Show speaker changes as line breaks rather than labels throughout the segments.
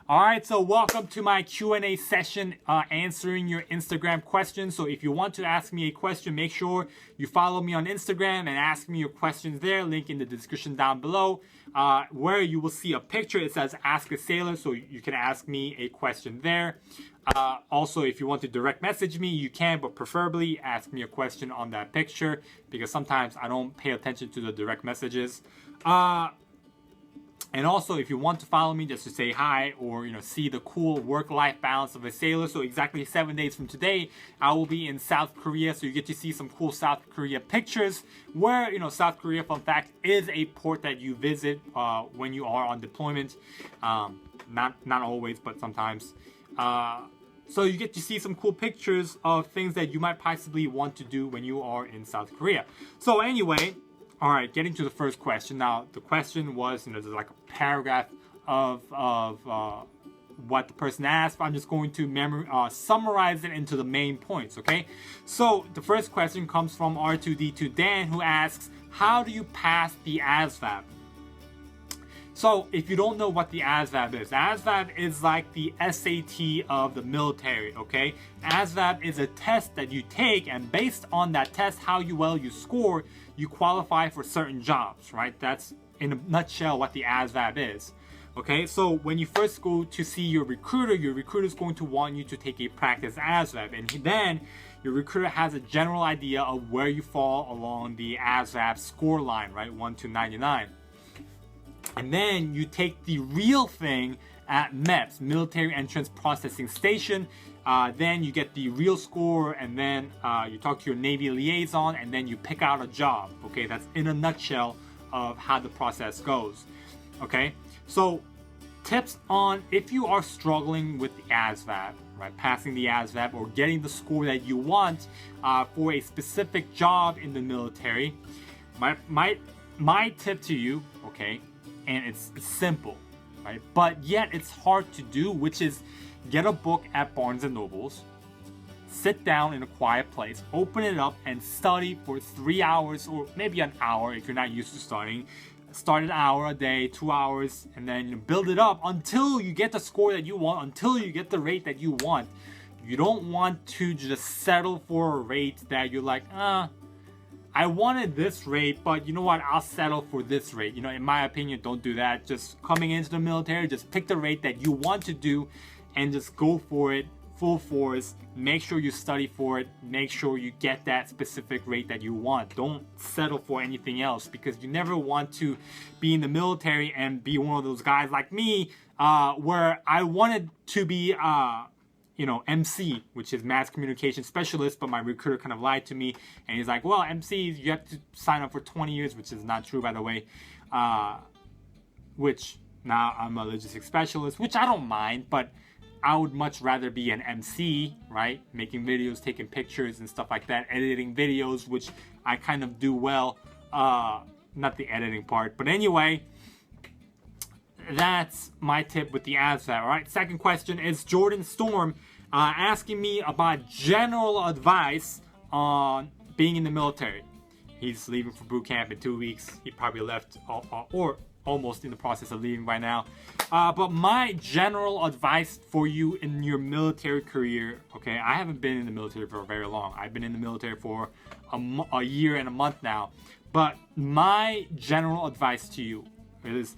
All right, so welcome to my Q&A session answering your Instagram questions. So if you want to ask me a question, make sure you follow me on Instagram and ask me your questions there. Link in the description down below where you will see a picture. It says Ask a Sailor, so you can ask me a question there. Also, if you want to direct message me, you can, but preferably ask me a question on that picture because sometimes I don't pay attention to the direct messages. And also, if you want to follow me just to say hi or, see the cool work-life balance of a sailor. So exactly 7 days from today, I will be in South Korea. So you get to see some cool South Korea pictures where, South Korea, fun fact, is a port that you visit when you are on deployment. Not always, but sometimes. So you get to see some cool pictures of things that you might possibly want to do when you are in South Korea. So anyway, all right, getting to the first question. Now, the question was, there's like a paragraph of what the person asked. I'm just going to summarize it into the main points, okay? So the first question comes from R2D2 Dan, who asks, how do you pass the ASVAB? So if you don't know what the ASVAB is like the SAT of the military, okay? ASVAB is a test that you take, and based on that test, how well you score, you qualify for certain jobs, right? That's in a nutshell what the ASVAB is. Okay, so when you first go to see your recruiter is going to want you to take a practice ASVAB, and then your recruiter has a general idea of where you fall along the ASVAB score line, right? 1 to 99. And then you take the real thing at MEPS, Military Entrance Processing Station. Then you get the real score, and then you talk to your Navy liaison, and then you pick out a job. Okay, that's in a nutshell of how the process goes. Okay, so tips on if you are struggling with the ASVAB, right, passing the ASVAB or getting the score that you want for a specific job in the military. My tip to you, okay, and it's simple, right? But yet it's hard to do, which is get a book at Barnes & Noble's, sit down in a quiet place, open it up and study for 3 hours or maybe an hour if you're not used to studying. Start an hour a day, 2 hours, and then build it up until you get the score that you want, until you get the rate that you want. You don't want to just settle for a rate that you're like, I wanted this rate, but you know what? I'll settle for this rate. In my opinion, don't do that. Just coming into the military, just pick the rate that you want to do and just go for it full force. Make sure you study for it. Make sure you get that specific rate that you want. Don't settle for anything else because you never want to be in the military and be one of those guys like me where I wanted to be MC, which is mass communication specialist, but my recruiter kind of lied to me, and he's like, well, MCs, you have to sign up for 20 years, which is not true, by the way, which now I'm a logistics specialist, which I don't mind, but I would much rather be an MC, right? Making videos, taking pictures and stuff like that, editing videos, which I kind of do well, not the editing part, but anyway, that's my tip with the ASVAB. All right, second question is Jordan Storm asking me about general advice on being in the military. He's leaving for boot camp in 2 weeks. He probably left or almost in the process of leaving by now. But my general advice for you in your military career, okay, I haven't been in the military for very long. I've been in the military for a year and a month now. But my general advice to you is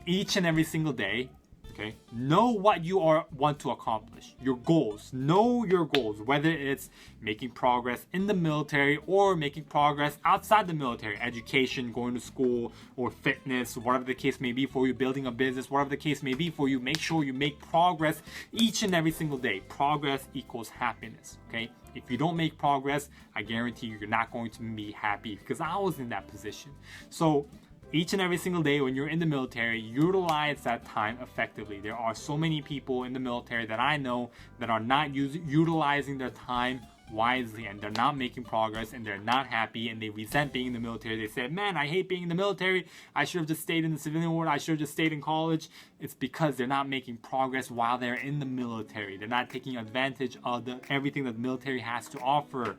each and every single day, okay, know what you want to accomplish, your goals. Know your goals, whether it's making progress in the military or making progress outside the military, education, going to school, or fitness, whatever the case may be for you, building a business, whatever the case may be for you. Make sure you make progress each and every single day. Progress equals happiness, okay? If you don't make progress, I guarantee you're not going to be happy, because I was in that position. So each and every single day when you're in the military, utilize that time effectively. There are so many people in the military that I know that are not utilizing their time wisely, and they're not making progress, and they're not happy, and they resent being in the military. They say, man, I hate being in the military. I should have just stayed in the civilian world. I should have just stayed in college. It's because they're not making progress while they're in the military. They're not taking advantage of everything that the military has to offer.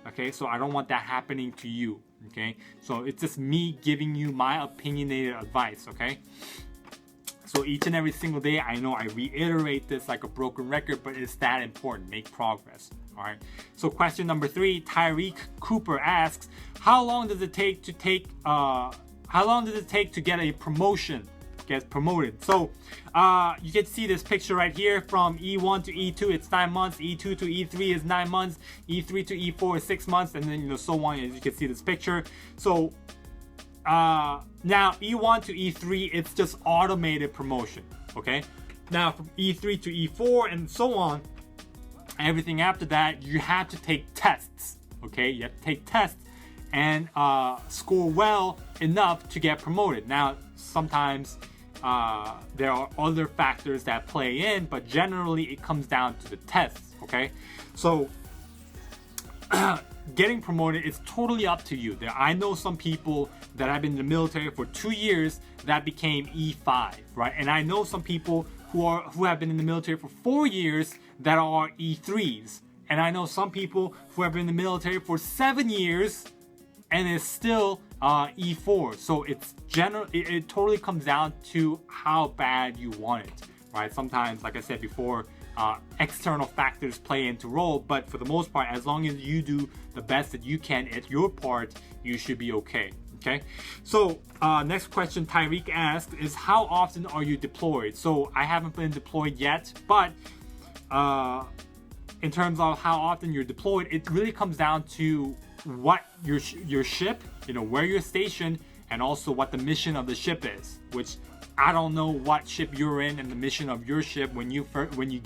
Okay, so I don't want that happening to you. Okay, so it's just me giving you my opinionated advice. Okay, So each and every single day, I know I reiterate this like a broken record, but it's that important. Make progress. All right. So question number 3, Tyreek Cooper asks, how long does it take to get a promotion? Get promoted? So you can see this picture right here from E1 to E2, it's 9 months. E2 to E3 is 9 months. E3 to E4 is 6 months, and then so on. As you can see this picture. So now E1 to E3, it's just automated promotion. Okay. Now from E3 to E4 and so on, everything after that, you have to take tests. Okay, you have to take tests and score well enough to get promoted. Now sometimes there are other factors that play in, but generally it comes down to the tests. Okay, so getting promoted is totally up to you. I know some people that have been in the military for 2 years that became E5, right? And I know some people who have been in the military for 4 years that are E3s. And I know some people who have been in the military for 7 years and is still E4. So it totally comes down to how bad you want it, right? Sometimes, like I said before, external factors play into role, but for the most part, as long as you do the best that you can at your part, you should be okay. Okay, so next question Tyreek asked is, how often are you deployed? So I haven't been deployed yet, but in terms of how often you're deployed, it really comes down to what your ship, where you're stationed, and also what the mission of the ship is, which I don't know what ship you're in and the mission of your ship when you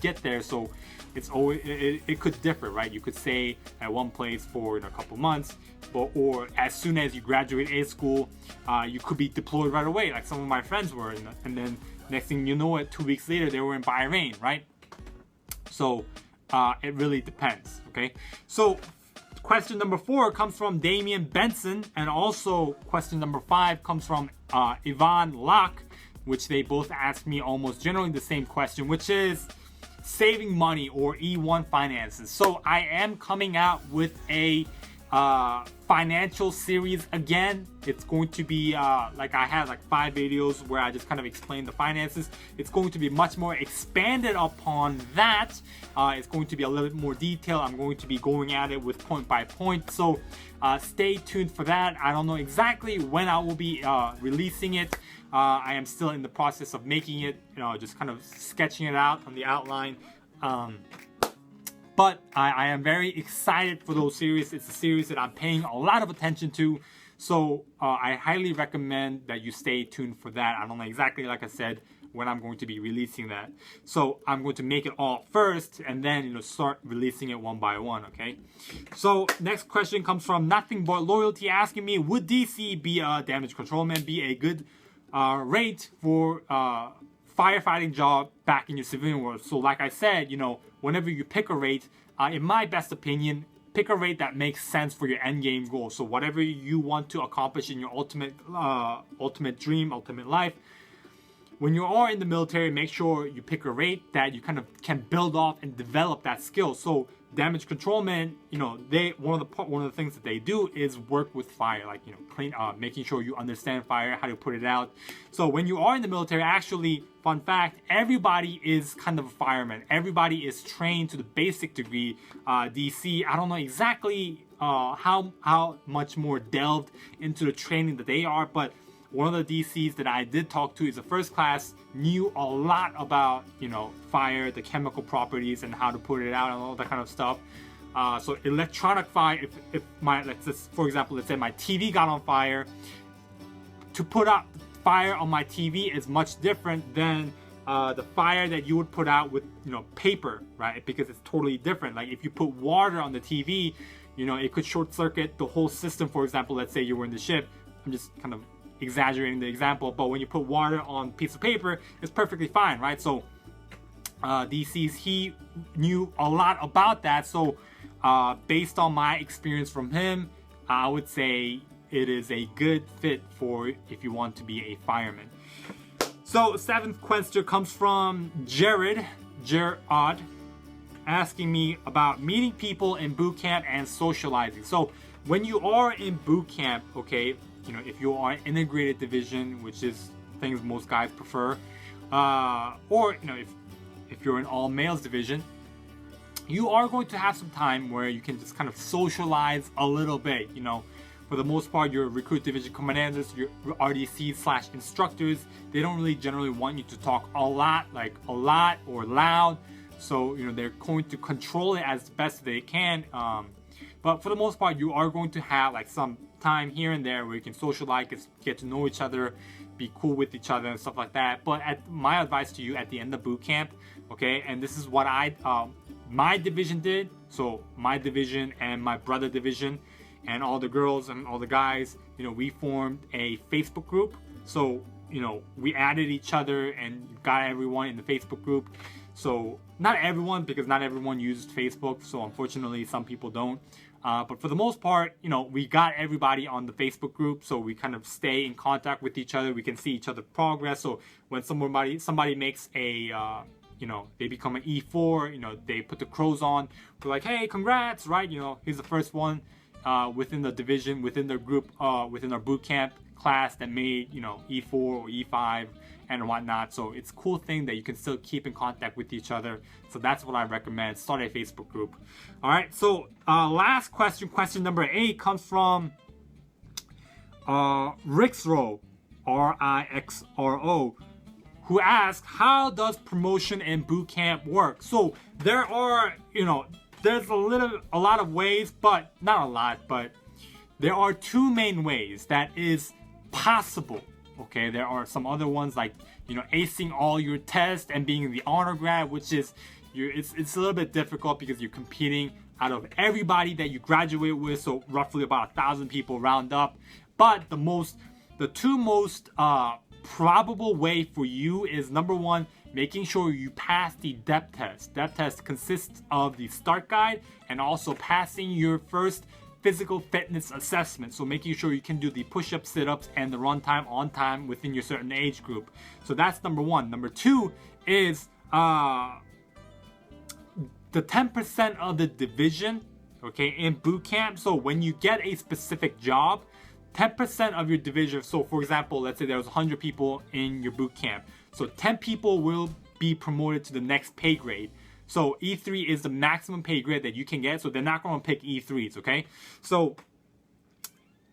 get there. So it's always it could differ, right? You could stay at one place for a couple months, or as soon as you graduate A school, you could be deployed right away, like some of my friends were, and then next thing you know it, 2 weeks later they were in Bahrain, right? So it really depends. Okay, so question number 4 comes from Damian Benson, and also question number 5 comes from Yvonne Locke, which they both asked me almost generally the same question, which is saving money or E1 finances. So I am coming out with a financial series again. It's going to be like I had like 5 videos where I just kind of explained the finances. It's going to be much more expanded upon that. It's going to be a little bit more detailed. I'm going to be going at it with point by point. So stay tuned for that. I don't know exactly when I will be releasing it. I am still in the process of making it, just kind of sketching it out on the outline. But I am very excited for those series. It's a series that I'm paying a lot of attention to. So I highly recommend that you stay tuned for that. I don't know exactly, like I said, when I'm going to be releasing that. So I'm going to make it all first and then start releasing it one by one, okay? So next question comes from Nothing But Loyalty, asking me, would DC be a damage controlman be a good rate for firefighting job back in your civilian world? So like I said, whenever you pick a rate, in my best opinion, pick a rate that makes sense for your end game goal. So whatever you want to accomplish in your ultimate dream, ultimate life, when you are in the military, make sure you pick a rate that you kind of can build off and develop that skill. So damage controlmen, one of the things that they do is work with fire, like making sure you understand fire, how to put it out. So when you are in the military, actually, fun fact, everybody is kind of a fireman. Everybody is trained to the basic degree. DC, I don't know exactly how much more delved into the training that they are, but one of the DCs that I did talk to is a first class, knew a lot about, fire, the chemical properties and how to put it out and all that kind of stuff. So electronic fire, if for example, let's say my TV got on fire, to put out fire on my TV is much different than the fire that you would put out with, paper, right? Because it's totally different. Like if you put water on the TV, it could short circuit the whole system. For example, let's say you were in the ship. I'm just kind of exaggerating the example, but when you put water on a piece of paper, it's perfectly fine, right? So DC's, he knew a lot about that. So based on my experience from him, I would say it is a good fit for if you want to be a fireman. So 7th question comes from Jared, asking me about meeting people in boot camp and socializing. So when you are in boot camp, okay, if you are an integrated division, which is things most guys prefer, or if you're an all males division, you are going to have some time where you can just kind of socialize a little bit. For the most part, your recruit division commanders, your RDCs / instructors, they don't really generally want you to talk a lot or loud. So they're going to control it as best they can. But for the most part, you are going to have like some time here and there where you can socialize, get to know each other, be cool with each other and stuff like that. But my advice to you at the end of boot camp, okay, and this is what my division did. So my division and my brother division and all the girls and all the guys, we formed a Facebook group. So we added each other and got everyone in the Facebook group. So not everyone, because not everyone uses Facebook, so unfortunately some people don't. But for the most part, we got everybody on the Facebook group, so we kind of stay in contact with each other. We can see each other's progress. So when somebody makes a they become an E4, they put the crows on, we're like, hey, congrats, right? He's the first one within the division, within the group, within our boot camp class that made E4 or E5 and whatnot. So it's a cool thing that you can still keep in contact with each other. So that's what I recommend. Start a Facebook group. All right, so last question number 8 comes from Rixro, Rixro, who asks, how does promotion in boot camp work? So there are there's a lot of ways, but not a lot, but there are 2 main ways that is possible. Okay, there are some other ones like acing all your tests and being the honor grad, which is it's a little bit difficult because you're competing out of everybody that you graduate with, so roughly about 1,000 people round up. But the 2 most probable way for you is, number 1, making sure you pass the depth test. Depth test consists of the start guide and also passing your first physical fitness assessment. So making sure you can do the push-ups, sit-ups, and the run time on time within your certain age group. So that's number 1. Number 2 is the 10% of the division, okay, in boot camp. So when you get a specific job, 10% of your division, so for example, let's say there was 100 people in your boot camp. So 10 people will be promoted to the next pay grade. So E3 is the maximum pay grade that you can get. So they're not going to pick E3s, okay? So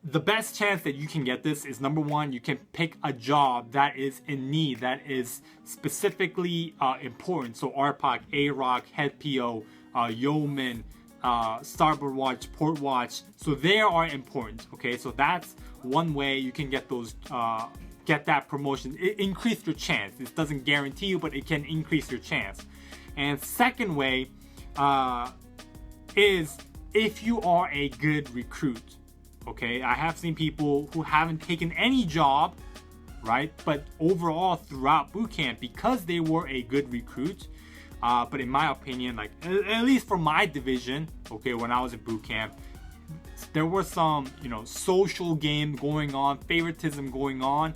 the best chance that you can get this is, number 1, you can pick a job that is in need, that is specifically important. So RPOC, AROC, head PO, yeoman, starboard watch, port watch. So they are important, okay? So that's one way you can get those, get that promotion. It increases your chance. It doesn't guarantee you, but it can increase your chance. And second way is if you are a good recruit. Okay, I have seen people who haven't taken any job, right? But overall throughout boot camp, because they were a good recruit. But in my opinion, like at least for my division, okay, when I was in boot camp, there were some social game going on, favoritism going on.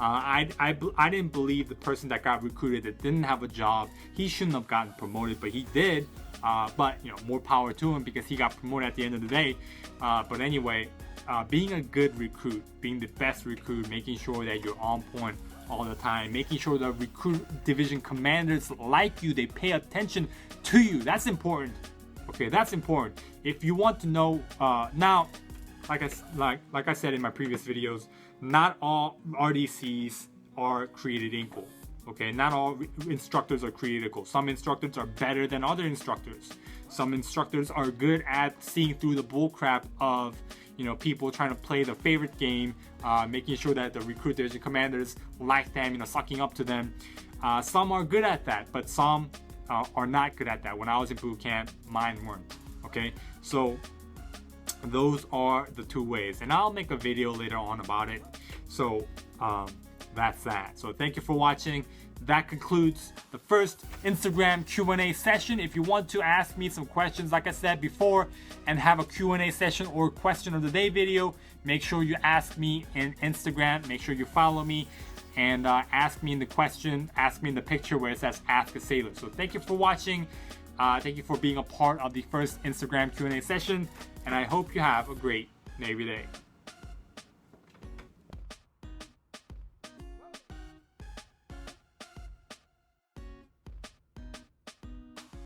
I didn't believe the person that got recruited that didn't have a job, he shouldn't have gotten promoted, but he did. But more power to him because he got promoted at the end of the day. But anyway, being a good recruit, being the best recruit, making sure that you're on point all the time, making sure the recruit division commanders like you, they pay attention to you. That's important. Okay, that's important. If you want to know, now, like I said in my previous videos, not all RDCs are created equal. Okay, not all instructors are created equal. Some instructors are better than other instructors. Some instructors are good at seeing through the bullcrap of people trying to play the favorite game, making sure that the recruit division commanders like them, sucking up to them. Some are good at that, but some are not good at that. When I was in boot camp, mine weren't. Okay, so those are the 2 ways, and I'll make a video later on about it. So that's that. So thank you for watching. That concludes the first Instagram Q&A session. If you want to ask me some questions, like I said before, and have a Q&A session or question of the day video, make sure you ask me in Instagram. Make sure you follow me and ask me in the question, ask me in the picture where it says Ask a Sailor. So thank you for watching. Thank you for being a part of the first Instagram Q&A session, and I hope you have a great Navy day.